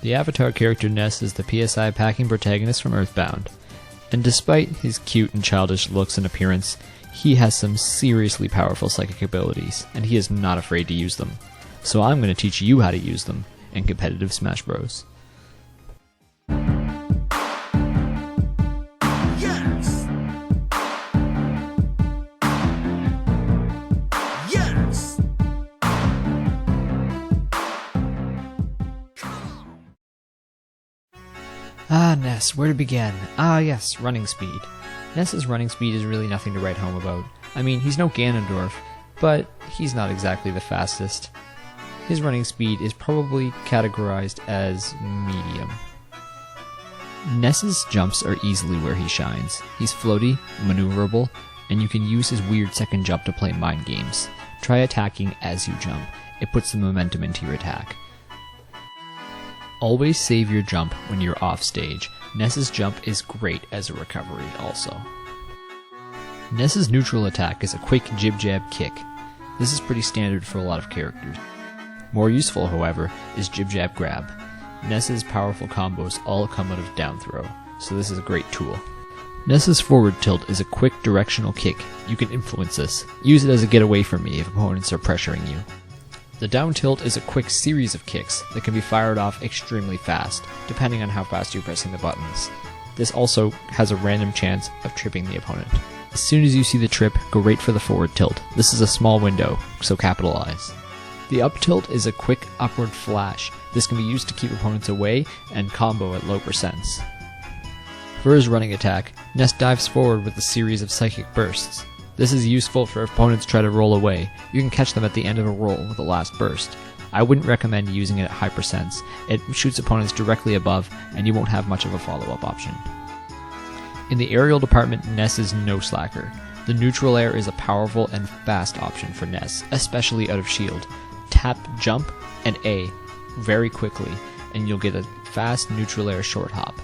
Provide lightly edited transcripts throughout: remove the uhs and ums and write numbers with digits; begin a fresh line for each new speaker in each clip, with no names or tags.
The avatar character Ness is the PSI packing protagonist from Earthbound, and despite his cute and childish looks and appearance, he has some seriously powerful psychic abilities, and he is not afraid to use them. So I'm going to teach you how to use them in competitive Smash Bros.
Yes! Yes!
Ness, where to begin? Yes, running speed. Ness's running speed is really nothing to write home about. I mean, he's no Ganondorf, but he's not exactly the fastest. His running speed is probably categorized as medium. Ness's jumps are easily where he shines. He's floaty, maneuverable, and you can use his weird second jump to play mind games. Try attacking as you jump. It puts the momentum into your attack. Always save your jump when you're off stage. Ness's jump is great as a recovery also. Ness's neutral attack is a quick jib-jab kick. This is pretty standard for a lot of characters. More useful, however, is jib-jab grab. Ness's powerful combos all come out of down throw, so this is a great tool. Ness's forward tilt is a quick directional kick. You can influence this. Use it as a get away from me if opponents are pressuring you. The down tilt is a quick series of kicks that can be fired off extremely fast, depending on how fast you're pressing the buttons. This also has a random chance of tripping the opponent. As soon as you see the trip, go right for the forward tilt. This is a small window, so capitalize. The up tilt is a quick upward flash. This can be used to keep opponents away and combo at low percents. For his running attack, Ness dives forward with a series of psychic bursts. This is useful for if opponents try to roll away. You can catch them at the end of a roll with the last burst. I wouldn't recommend using it at high percents. It shoots opponents directly above, and you won't have much of a follow-up option. In the aerial department, Ness is no slacker. The neutral air is a powerful and fast option for Ness, especially out of shield. Tap jump and A very quickly, and you'll get a fast neutral air short hop.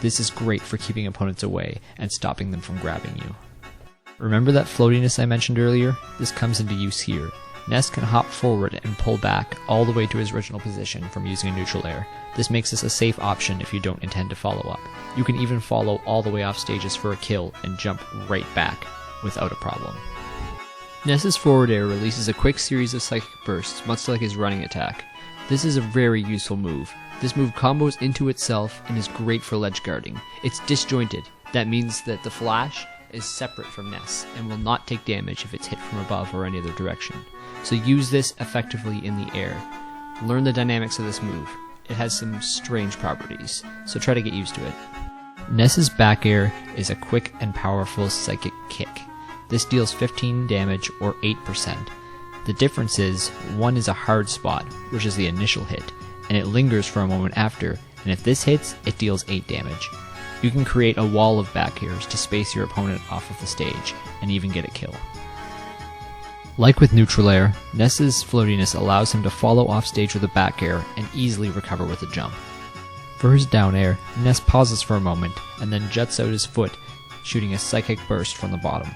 This is great for keeping opponents away and stopping them from grabbing you. Remember that floatiness I mentioned earlier? This comes into use here. Ness can hop forward and pull back all the way to his original position from using a neutral air. This makes this a safe option if you don't intend to follow up. You can even follow all the way off stages for a kill and jump right back without a problem. Ness's forward air releases a quick series of psychic bursts, much like his running attack. This is a very useful move. This move combos into itself and is great for ledge guarding. It's disjointed. That means that the flash is separate from Ness and will not take damage if it's hit from above or any other direction. So use this effectively in the air. Learn the dynamics of this move. It has some strange properties, so try to get used to it. Ness's back air is a quick and powerful psychic kick. This deals 15 damage or 8%. The difference is, one is a hard spot, which is the initial hit, and it lingers for a moment after, and if this hits, it deals 8 damage. You can create a wall of back airs to space your opponent off of the stage, and even get a kill. Like with neutral air, Ness's floatiness allows him to follow off stage with a back air and easily recover with a jump. For his down air, Ness pauses for a moment, and then juts out his foot, shooting a psychic burst from the bottom.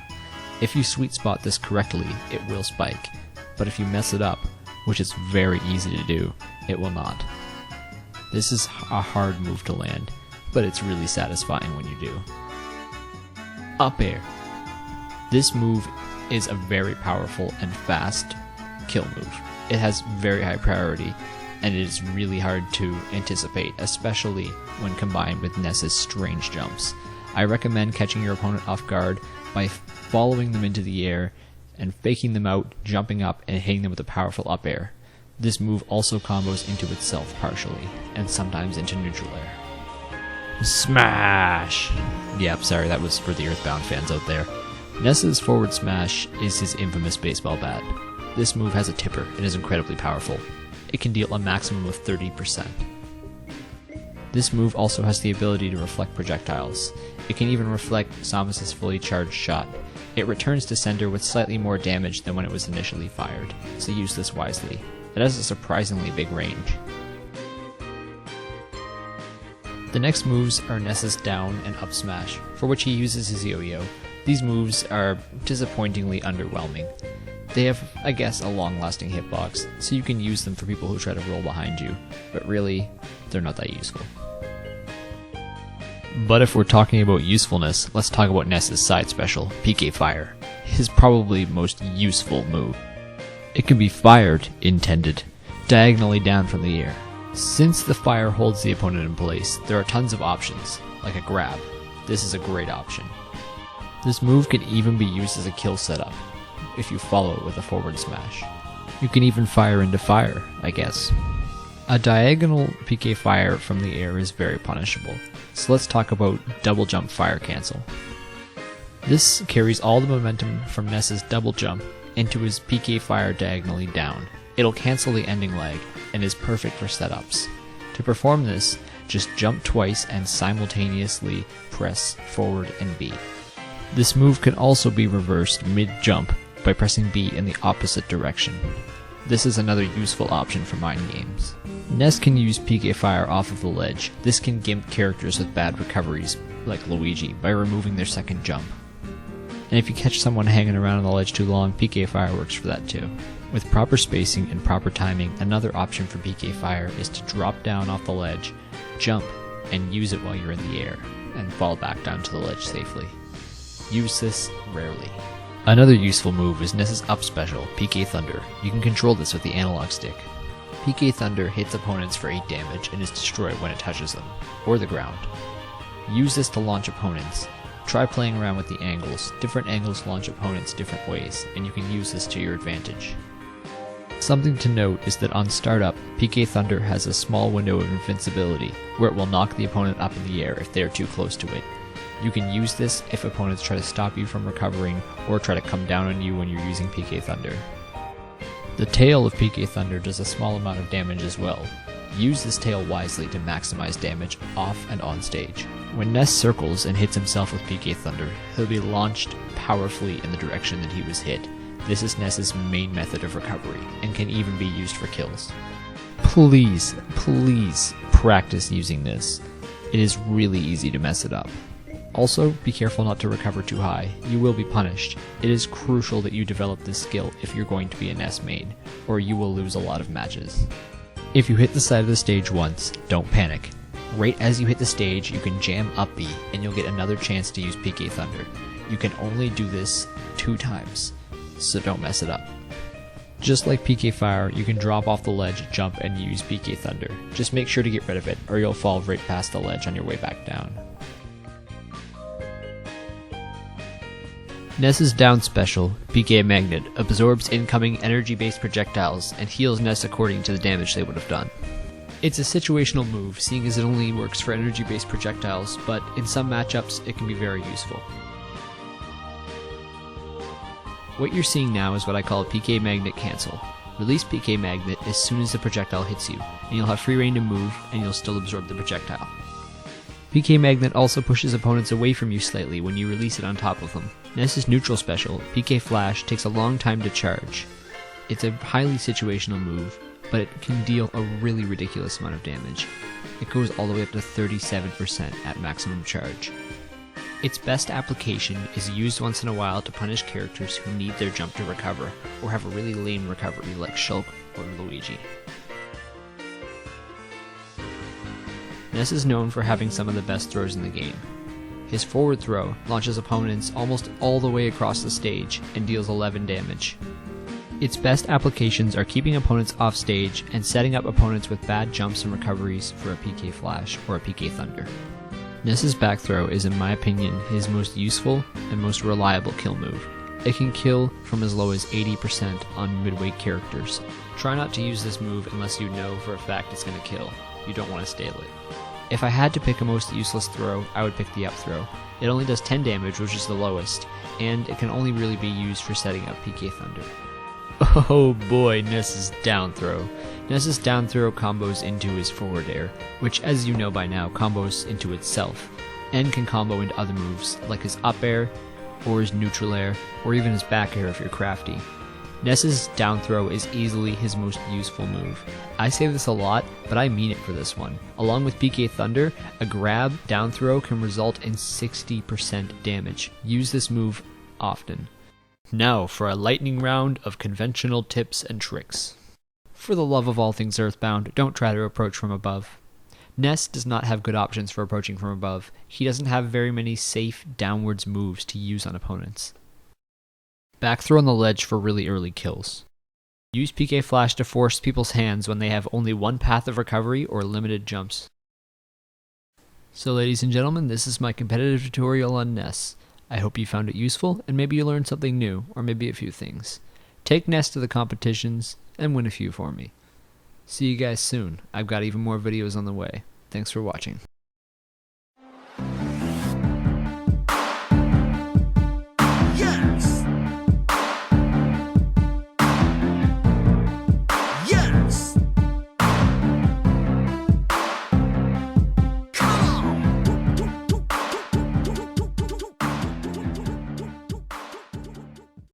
If you sweet spot this correctly, it will spike, but if you mess it up, which is very easy to do, it will not. This is a hard move to land, but it's really satisfying when you do. Up air. This move is a very powerful and fast kill move. It has very high priority, and it is really hard to anticipate, especially when combined with Ness's strange jumps. I recommend catching your opponent off guard by following them into the air and faking them out, jumping up, and hitting them with a powerful up air. This move also combos into itself partially, and sometimes into neutral air. Smash! Yep, sorry, that was for the Earthbound fans out there. Ness's forward smash is his infamous baseball bat. This move has a tipper and is incredibly powerful. It can deal a maximum of 30%. This move also has the ability to reflect projectiles. It can even reflect Samus's fully charged shot. It returns to sender with slightly more damage than when it was initially fired, so use this wisely. It has a surprisingly big range. The next moves are Ness's down and up smash, for which he uses his yo-yo. These moves are disappointingly underwhelming. They have, I guess, a long-lasting hitbox, so you can use them for people who try to roll behind you, but really, they're not that useful. But if we're talking about usefulness, let's talk about Ness's side special, Pique Fire, his probably most useful move. It can be fired, intended, diagonally down from the air. Since the fire holds the opponent in place, there are tons of options, like a grab. This is a great option. This move can even be used as a kill setup, if you follow it with a forward smash. You can even fire into fire, I guess. A diagonal Pique Fire from the air is very punishable, so let's talk about double jump fire cancel. This carries all the momentum from Ness's double jump into his Pique Fire diagonally down. It'll cancel the ending lag and is perfect for setups. To perform this, just jump twice and simultaneously press forward and B. This move can also be reversed mid-jump by pressing B in the opposite direction. This is another useful option for mind games. Ness can use Pique Fire off of the ledge. This can gimp characters with bad recoveries, like Luigi, by removing their second jump. And if you catch someone hanging around on the ledge too long, Pique Fire works for that too. With proper spacing and proper timing, another option for Pique Fire is to drop down off the ledge, jump, and use it while you're in the air, and fall back down to the ledge safely. Use this rarely. Another useful move is Ness's up special, Pique Thunder. You can control this with the analog stick. Pique Thunder hits opponents for 8 damage and is destroyed when it touches them, or the ground. Use this to launch opponents. Try playing around with the angles. Different angles launch opponents different ways, and you can use this to your advantage. Something to note is that on startup, Pique Thunder has a small window of invincibility, where it will knock the opponent up in the air if they are too close to it. You can use this if opponents try to stop you from recovering, or try to come down on you when you're using Pique Thunder. The tail of Pique Thunder does a small amount of damage as well. Use this tail wisely to maximize damage off and on stage. When Ness circles and hits himself with Pique Thunder, he'll be launched powerfully in the direction that he was hit. This is Ness's main method of recovery, and can even be used for kills. Please practice using this. It is really easy to mess it up. Also, be careful not to recover too high. You will be punished. It is crucial that you develop this skill if you're going to be a Ness main, or you will lose a lot of matches. If you hit the side of the stage once, don't panic. Right as you hit the stage, you can jam up B, and you'll get another chance to use Pique Thunder. You can only do this 2 times, so don't mess it up. Just like Pique Fire, you can drop off the ledge, jump, and use Pique Thunder. Just make sure to get rid of it, or you'll fall right past the ledge on your way back down. Ness's down special, Pique Magnet, absorbs incoming energy-based projectiles and heals Ness according to the damage they would have done. It's a situational move, seeing as it only works for energy-based projectiles, but in some matchups it can be very useful. What you're seeing now is what I call a Pique Magnet cancel. Release Pique Magnet as soon as the projectile hits you, and you'll have free reign to move, and you'll still absorb the projectile. Pique Magnet also pushes opponents away from you slightly when you release it on top of them. Ness's neutral special, Pique Flash, takes a long time to charge. It's a highly situational move, but it can deal a really ridiculous amount of damage. It goes all the way up to 37% at maximum charge. Its best application is used once in a while to punish characters who need their jump to recover, or have a really lame recovery like Shulk or Luigi. Ness is known for having some of the best throws in the game. His forward throw launches opponents almost all the way across the stage and deals 11 damage. Its best applications are keeping opponents off stage and setting up opponents with bad jumps and recoveries for a Pique Flash or a Pique Thunder. Ness's back throw is, in my opinion, his most useful and most reliable kill move. It can kill from as low as 80% on midweight characters. Try not to use this move unless you know for a fact it's going to kill. You don't want to stale it. If I had to pick a most useless throw, I would pick the up throw. It only does 10 damage, which is the lowest, and it can only really be used for setting up Pique Thunder. Oh boy, Ness's down throw. Ness's down throw combos into his forward air, which, as you know by now, combos into itself, and can combo into other moves, like his up air, or his neutral air, or even his back air if you're crafty. Ness's down throw is easily his most useful move. I say this a lot, but I mean it for this one. Along with Pique Thunder, a grab down throw can result in 60% damage. Use this move often. Now for a lightning round of conventional tips and tricks. For the love of all things earthbound, don't try to approach from above. Ness does not have good options for approaching from above. He doesn't have very many safe downwards moves to use on opponents. Back throw on the ledge for really early kills. Use Pique Flash to force people's hands when they have only one path of recovery or limited jumps. So ladies and gentlemen, this is my competitive tutorial on Ness. I hope you found it useful, and maybe you learned something new, or maybe a few things. Take Ness to the competitions, and win a few for me. See you guys soon. I've got even more videos on the way. Thanks for watching.